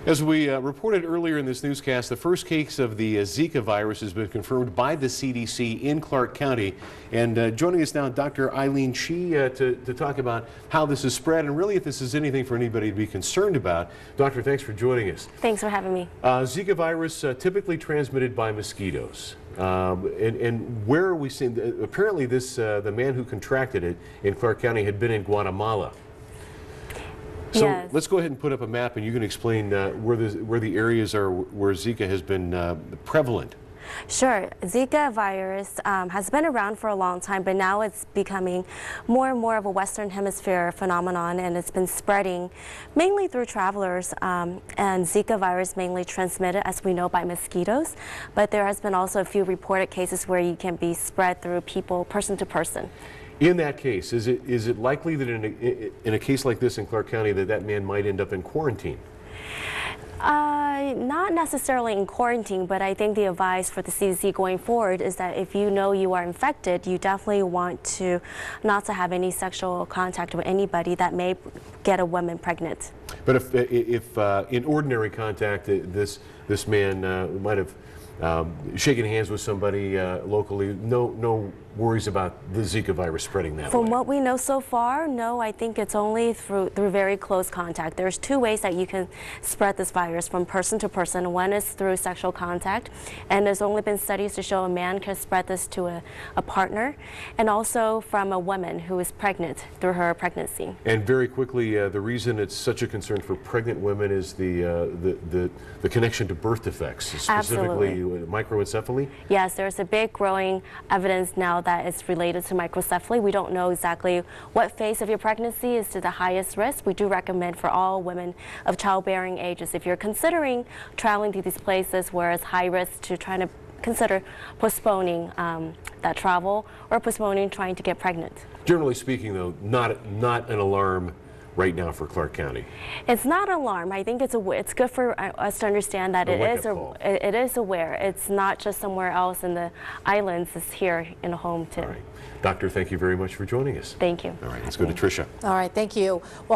As we reported earlier in this newscast, the first case of the Zika virus has been confirmed by the CDC in Clark County. And joining us now, Dr. Eileen Shi, to talk about how this is spread and really if this is anything for anybody to be concerned about. Doctor, thanks for joining us. Thanks for having me. Zika virus typically transmitted by mosquitoes. And where are we seeing? Apparently, the man who contracted it in Clark County had been in Guatemala. So yes. Let's go ahead and put up a map, and you can explain where the areas are where Zika has been prevalent. Sure. Zika virus has been around for a long time, but now it's becoming more and more of a Western Hemisphere phenomenon, and it's been spreading mainly through travelers. And Zika virus mainly transmitted, as we know, by mosquitoes, but there has been also a few reported cases where you can be spread through people, person to person. In that case, is it likely that in a case like this in Clark County that man might end up in quarantine? Not necessarily in quarantine, but I think the advice for the CDC going forward is that if you know you are infected, you definitely want to not to have any sexual contact with anybody that may get a woman pregnant. But if in ordinary contact, this man might have shaking hands with somebody locally, no worries about the Zika virus spreading that way? From what we know so far, no. I think it's only through very close contact. There's two ways that you can spread this virus from person to person. One is through sexual contact, and there's only been studies to show a man can spread this to a partner, and also from a woman who is pregnant through her pregnancy. And very quickly, the reason it's such a concern for pregnant women is the connection to birth defects, specifically microencephaly? Yes, there's a big growing evidence now that it's related to microcephaly. We don't know exactly what phase of your pregnancy is to the highest risk. We do recommend for all women of childbearing ages, if you're considering traveling to these places where it's high risk, to try to consider postponing that travel or postponing trying to get pregnant. Generally speaking, though, not an alarm right now for Clark County. It's not an alarm. I think it's good for us to understand that it is aware. It's not just somewhere else in the islands. It's here in the home too. All right. Doctor, thank you very much for joining us. Thank you. All right, let's go to Tricia. All right, thank you. Well,